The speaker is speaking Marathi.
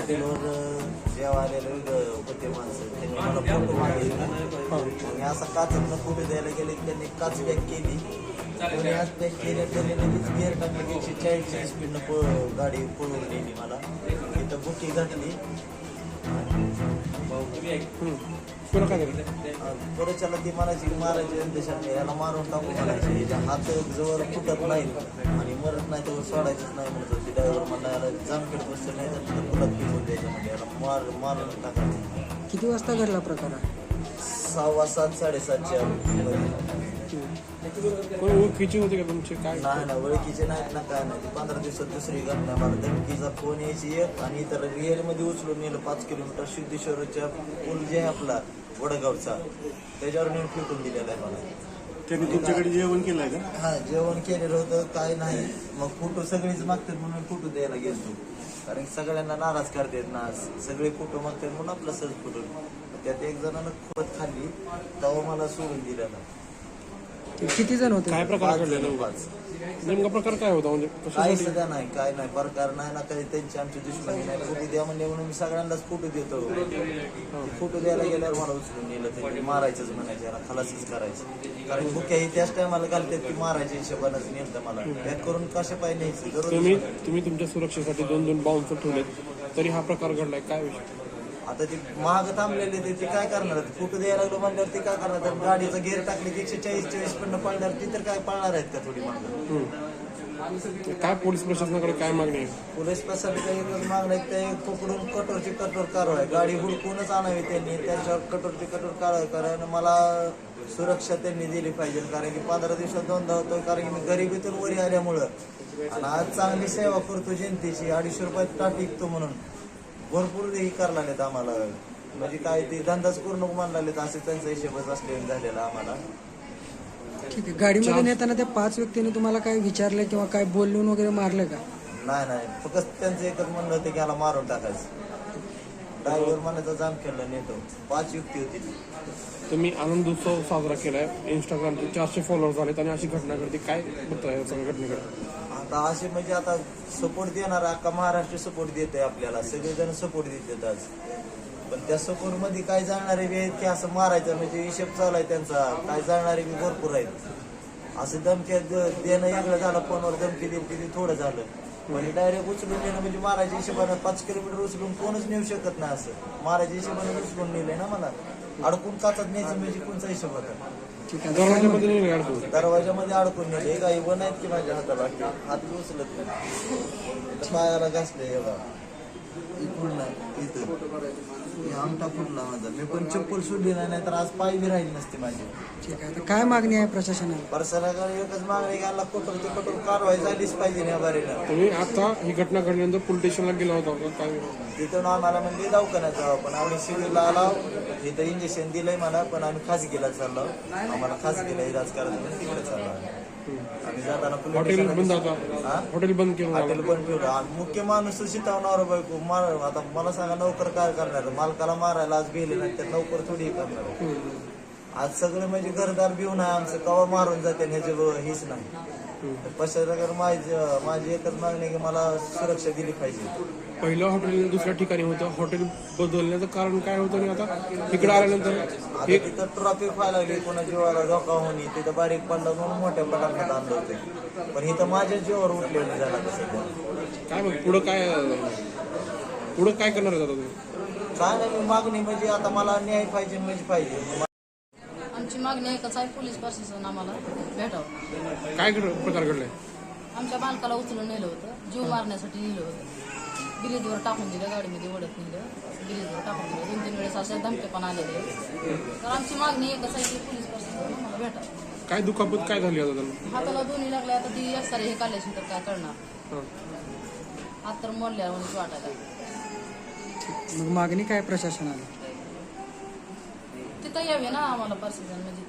हॉटेलवर जेव्हा आलेले होते माणसं त्यांनी मला फोटो मागितला. मी असा काचातनं फोटो द्यायला गेले की त्यांनी काच पॅक केली. कोणी आज पॅक केल्या त्यांनी लगेच गेअर टाकले की 140 स्पीडनं गाडी पळून नेली. मला इथं बुकी घातली. पुढच्याला ती म्हणायची की मारायची देशात याला मारून टाकू म्हणायची. हात जवळ फुटत नाही आणि मरत नाही तर सोडायचंच नाही म्हणत होती. ड्रायव्हर म्हणला याला जामखेड बसतं नाही तर फुटत पिकून द्यायच्यामध्ये याला मारून टाकायचं. किती वाजता घडला प्रकार? 6:15 7:30च्या ओळखीचे होते का तुमचे? काय नाही ना, ओळखीचे नाहीत ना, काय नाही. 15 दिवसात दुसरी घटना. मला धमकीचा फोन यायची एक आणि इतर रिअलमध्ये उचलून नेलं 5 किलोमीटर सिद्धेश्वरच्या पूल जे आहे आपला वडगावचा त्याच्यावर नेऊन फेकून दिलेला आहे मला. त्यांनी तुमच्याकडे जेवण केलंय का? हा, जेवण केलेलं होतं. काय नाही, मग फोटो सगळेच मागतात म्हणून फोटो द्यायला गेलो. कारण सगळ्यांना नाराज करतात ना, सगळे फोटो मागतात म्हणून आपला सहज फोटो. त्यात एक जणांना खोत खाल्ली तेव्हा मला सोडून दिलेला. किती जण होते? काय प्रकार घडलेला? नेमका प्रकार काय होता? म्हणजे काही सध्या नाही, काय नाही, प्रकार नाही ना, काही त्यांची आमची दुश्मनी नाही. फोटो द्या म्हणले म्हणून मी सगळ्यांनाच फोटो देतो. फोटो द्यायला गेल्यावर मला उचलून नेलं. त्यांनी मारायचंच म्हणायचं, याला खलासच करायचं. कारण बुक्या ही त्याच टायमाला घालतात की मारायच्या हिशोबानंच नेलं मला. पॅक करून कशा पाय न्यायचं. तुम्ही तुमच्या सुरक्षेसाठी 2 बाउन्सर ठेवलेत तरी हा प्रकार घडलाय, काय विषय? आता ते महाग थांबलेले ते काय करणार? फोटो द्यायला लागलो म्हणल्यावर ते काय करणार? गाडीचा गेअर टाकले की 140 पण पळणार. ती तर काय पळणार आहेत का थोडी मागं? काय पोलीस प्रशासनाकडे काय मागणी आहे? पोलीस प्रशासनाकडे एकच मागणं आहे, ते पकडून कठोरची कठोर कारवाई, गाडी हुडकूनच आणावी त्यांनी. त्यांच्यावर कठोरची कठोर कारवाई कारण मला सुरक्षा त्यांनी दिली पाहिजे. कारण की 15 दिवसात 2दा होतो. कारण की मी गरिबीतून वरी आल्यामुळं आणि आज चांगली सेवा करतो जनतेची. 250 रुपयात टाट विकतो म्हणून भरपूर हे करायला लागलेत आम्हाला. म्हणजे काय ते धंदाच करू नको म्हणायला लागलेत, असे त्यांचा हिशोबच असलेला झालेला आम्हाला. ठीक आहे. गाडीमध्ये नेताना त्या 5 व्यक्तींनी तुम्हाला काय विचारलं किंवा काय बोलून वगैरे मारलं का? नाही, फक्त त्यांचं एकच म्हणणं होतं की याला मारून टाकायचं. ड्रायव्हर म्हणायचा जाम खेळला नेतो. 5 युक्ती होती. तुम्ही आनंद उत्सव साजरा केलाय, इंस्टाग्रामचे 400 फॉलोअर्स झालेत आणि अशी घटना घडते, काय बघताय सगळ्या घटनेकडे? आता असे म्हणजे आता सपोर्ट देणार अख्खा महाराष्ट्र सपोर्ट देतोय आपल्याला. सगळेजण सपोर्ट देतात आज. पण त्या सपोर्ट मध्ये काय जाणारे बी आहेत की असं मारायचं म्हणजे हिशेब चालू आहे त्यांचा. काय जाणारे बी भरपूर आहेत. असं धमक्या देणं वेगळं झालं. फोनवर धमकी दिली किती थोडं झालं. म्हणजे डायरेक्ट उचलून नेलं म्हणजे मारायच्या हिशोबानं 5 किलोमीटर उचलून कोणच नेऊ शकत नाही. असं मारायच्या हिशोबाने उचलून नेलंय ना मला. अडकून काचात न्यायचं म्हणजे कोणचा हिशोब होता? दरवाजामध्ये अडकून नेले. काही वन आहेत की माझ्या हाताला हात उचलत नाही. पायाला घासले एवढा इकडून नाही इथं आमटा फुटला माझा. मी पण चप्पल सोडली नाही तर आज पाय बी राहिली नसते माझी. ठीक आहे. काय मागणी आहे प्रशासनाला? प्रशासनाकडे एकच मागणी घालला, कठोर ते कठोर कारवाई झालीच पाहिजे या बारीला. तुम्ही आता ही घटना घडल्यानंतर पोलीस स्टेशनला गेला होता का? काय तिथून आम्हाला म्हणजे दवाखान्यात जावं, पण आम्ही सिव्हिलला आलो. इथं इंजेक्शन दिलंय मला, पण आम्ही खासगीला चाललो. आम्हाला खासगीला इलाज करायचं म्हणून तिकडे चाललो. आम्ही जाताना हॉटेल बंद होता? हॉटेल बंद केलं? हॉटेल बंद ठेवलं. मुख्य माणूस शितावणार बायको मार. आता मला सांगा नोकर काय करणार? मालकाला मारायला आज गेले नाही तर नोकर थोडी करणार. आज सगळं म्हणजे घरदार भिवून आहे आमचं. कवा मारून जाते ह्याचे हेच नाही. प्रशासनाकडे माझी एकच मागणी की मला सुरक्षा दिली पाहिजे. पहिलं हॉटेल दुसऱ्या ठिकाणी होतं, हॉटेल बदलण्याचं कारण काय होतं? आणि आता इकडे आल्यानंतर तिथं ट्रॉफिक व्हायला लागली, कोणा जीवाला धोका होणे. तिथं बारीक पडला म्हणून मोठ्या पटाकात आणलं होतं. पण इथं माझ्या जीवावर उठलेलं झालं सध्या. काय मग पुढं काय करणार आहे तुम्ही? काय नाही, मागणी म्हणजे आता मला न्याय पाहिजे म्हणजे पाहिजे. आमची मागणी एकच आहे, पोलीस प्रशासन आम्हाला भेटावं. काय प्रकार घडलाय? आमच्या बालकाला उचलून नेलं होतं, जीव मारण्यासाठी नेलं होतं. गिरीजवर टाकून दिलं, गाडीमध्ये ओढत नेलं, गिरीजवर टाकून दिलं. 2-3 वेळेस असे धमके पण आलेले. तर आमची मागणी एकच आहे की पोलीस प्रशासन आम्हाला भेटावं. काय दुखापत काय झाली आता त्यांना? हाताला दोन्ही लागले. आता ती एक्सरे हे काढल्याशी तर काय करणार? हात तर मोडल्यावर वाटायला. मग मागणी काय प्रशासनाला? तिथं यावे ना आम्हाला प्रशासन म्हणजे